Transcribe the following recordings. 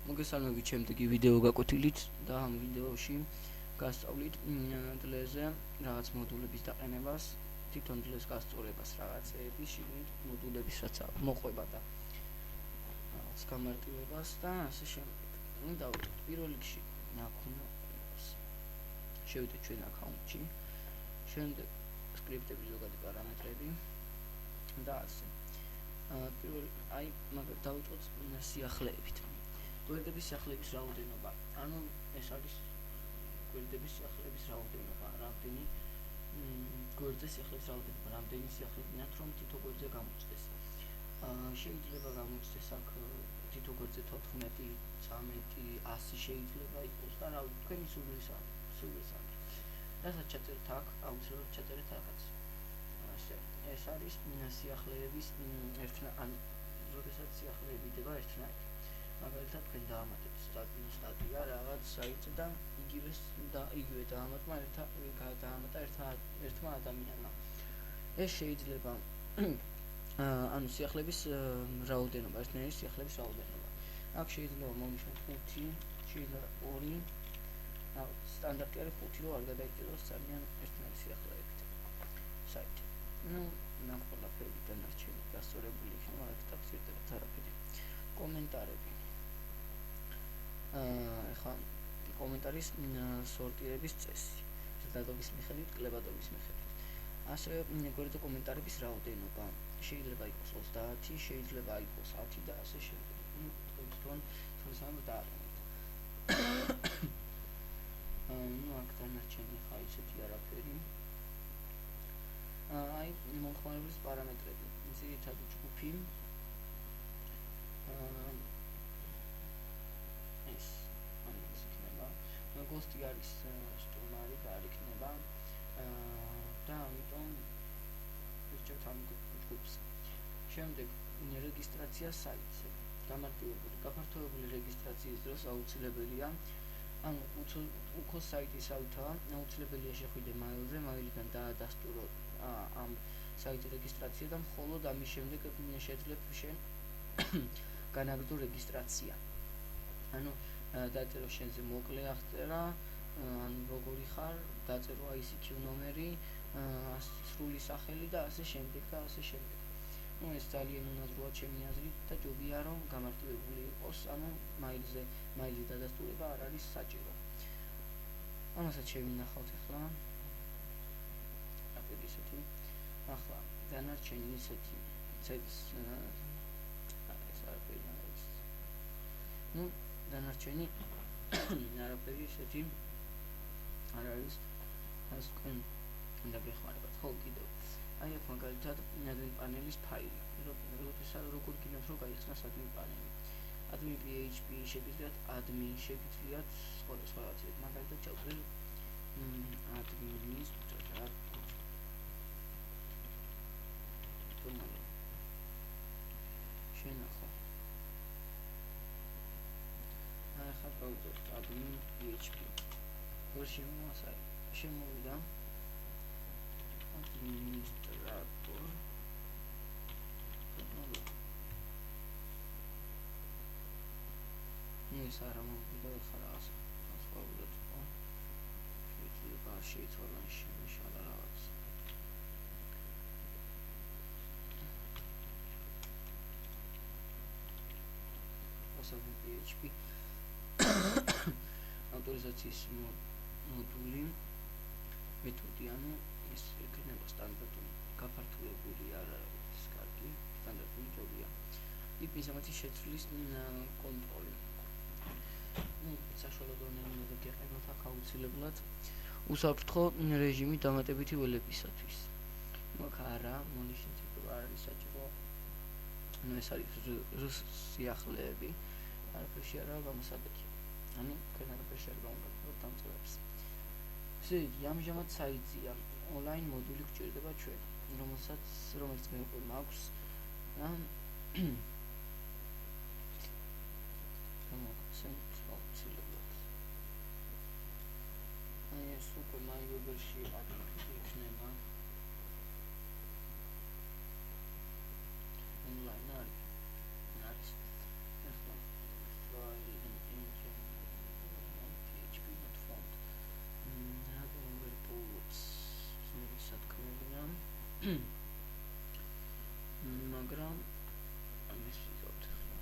მოგესალმებით შემდეგი ვიდეო გაკვეთილით და ამ ვიდეოში გასწავლით დლეზე რაღაც მოდულების დაყენებას, თვითონ დლეს გასწორებას რაღაცეების, შიგნით მოდულების რაც აქვს მოყვება და რაღაც გამარტივებას და ასე შემდეგ. დავიწყოთ პირველ რიგში აქ უნდა შევიდეთ ჩვენ აკაუნტში, შემდეგ სკრიპტების ზოგადი პარამეტრები და ასე. პირველ მაგალითად დავიწყოთ სიახლეებით. გვერდების სიახლეების რაოდენობა. ანუ ეს არის გვერდების სიახლეების რაოდენობა, რამდენი გვერდზე სიახლეების რაოდენობა, რამდენი სიახლეებინათ რომ თითო გვერდზე გამოჩნდეს. შეიძლება გამოჩნდეს აქ თითო გვერდზე 14, 13, 100 შეიძლება იყოს და რა ვიცი, თქვენი სურვილისაა. რასაც ჩაწერთ აქ, აუცილებლად ჩაწერეთ რაღაც. ეს არის სიახლეების ან როდესაც სიახლეები იდება ერთნაირად. მაგალითად თქვენ დაამატეთ სტატია რაღაც საიტიდან იგივე დაამატმა ერთმა ადამიანმა. ეს შეიძლება ანუ სიახლეების რაოდენობა, ერთნაირი სიახლეების რაოდენობა. აქ შეიძლება მოვნიშნოთ 5, შეიძლება 2, სტანდარტი არის 5, რომ არ გადაიჭიროს ძალიან ერთნაირი სიახლეებით. საიტი. აქ ყველაფერი დანარჩენი გასწორებული იქნება, აქ ტაქსირდებათ არაფერი. კომენტარები. ახლა კომენტარის სორტირების წესი, ზედადობის მიხედვით, კლებადობის მიხედვით. ასევე გვერდზე კომენტარების რაოდენობა. შეიძლება იყოს 30, შეიძლება იყოს 10 და ასე შემდეგ. თქვენ სულისამებრ დააყენეთ. აქ დანარჩენი ხა ისეთი არაფერი. მომხმარებლის პარამეტრები. ძირითადი ჯგუფი. გოსტი არის სტუმარი და არ იქნება და ამიტომ ვირჩევთ ამ ჯგუფს. შემდეგ რეგისტრაცია საიტზე. გაფართოებული რეგისტრაციის დროს აუცილებელია ანუ უქო საიტის ავთავა, აუცილებელია შეხვიდე მაილზე, მაილიდან დაადასტურო ამ საიტის რეგისტრაცია და მხოლოდ ამის შემდეგ შეძლებ შენ განაგრძო რეგისტრაცია. ანუ დაწერო შენზე მოკლე აღწერა, ან როგორი ხარ, დაწერო ICQ ნომერი, სრული სახელი და ასე შემდეგ და ასე შემდეგ. ეს ძალიან უნაზროა ჩემი აზრით და ჯობია რომ გამარტივებული იყოს, ანუ მაილის დადასტურება არ არის საჭირო. ამასაც შევინახავთ ახლა. ისეთი. ახლა დანარჩენი ისეთი. ეს არაფერი არის. დანარჩენი არაფერი ისეთი არ არის, ასე თქვენ უნდა გეხმარებათ. ხო, კიდევ აქ მაგალითად admin პანელის ფაილი. როდესაც როგორ გინდათ რომ გაიხსნას admin პანელი. admin PHP შეგიძლიათ admin შეგიძლიათ სხვა რაღაცები. მაგალითად ჩავწერთ administrator. შენახო. ახლა გავუძოთ admin PHP. ვერ შემოვიდა administrator. ეს არა მოვიდა ახლა რაღაც ასწავლეთ ხო? შეიძლება შემიშალა რაღაც. admin PHP ავტორიზაციის მოდული მეთოდი, ანუ ეს იქნება სტანდარტული, გაფართოებული არ არის კარგი, სტანდარტული ჯობია. ინფორმაციის შეცვლის კონტროლი. საშუალო დონეზე უნდა გეყენოთ აქ აუცილებლად უსაფრთხო რეჟიმი დამატებითი ველებისათვის. აქ არა, მონიშნეთ რომ არ არის საჭირო. ეს არის სიახლეები. არაფერში არა გამოსადეგი. ანუ თქვენ არაფერში არ გამოგაქვთ დამწერლებს. ესე იგი, ამჟამად საიტია ონლაინ მოდული გჭირდება ჩვენ, რომელიც მეუყვება აქვს და გამოგცემთ აუცილებლად. ეს უკვე MyWebers-ში იქნება. ონლაინ არის. ახლა მაგრამ ამის ვიზავთ ახლა.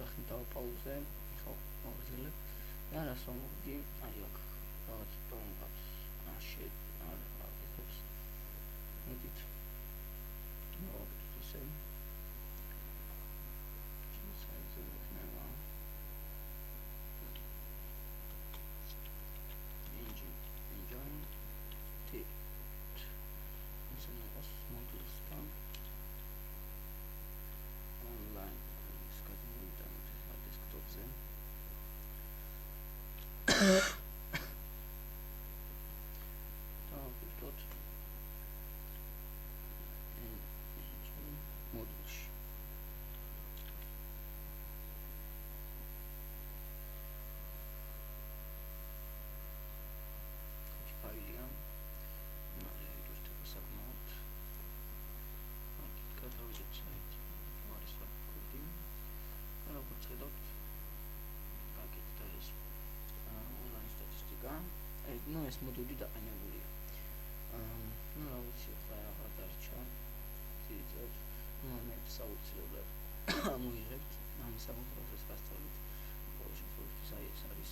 ახლა დავაპაუზე, ხო, მოვიძილებ. და რას ვამოვიდი? აი აქ რაღაც პროგრამას არ აღიქებს. მოდით. მოვიდეთ ისე. საიტზე ვიქნება. engine tip. ისე ნახოს მოდულსთან. online desktopზე. დავაკვირდოთ მოდულში. ფაილია. მალე ვიდროსდება საკმაოდ. აქ გადავიდეთ საიტ. არის ვაკუდი. და როგორც ხედავთ, აკეთდა ეს online სტატისტიკა. ну ეს მოდული დაყენებულია. ну რა ვიცი ახლა რაღაც დარჩა. ძირითადად მე საუბრობ ამოიღებთ ამის სამოქალაქოს გასწავლით. ყოველ შემთხვევაში აი ეს არის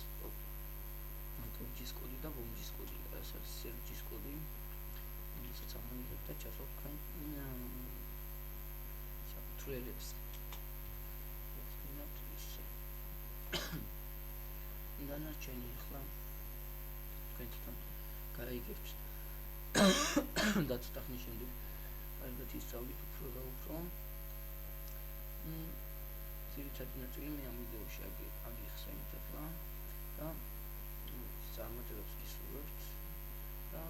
top-ის კოდი და bom-ის კოდი. ეს არის server-ის კოდი. ისაც ამოიღებთ და ჩასვათ თქვენ საფრთხეებს. დანარჩენი ახლა თქვენ თვითონ გაიგებთ და ცოტა ხნის შემდეგ კარგად ისწავლით უფრო და უფრო. ძირითადი ნაწილი მე ამ ვიდეოში აგიხსენით ახლა და წარმატებებს გისურვებთ და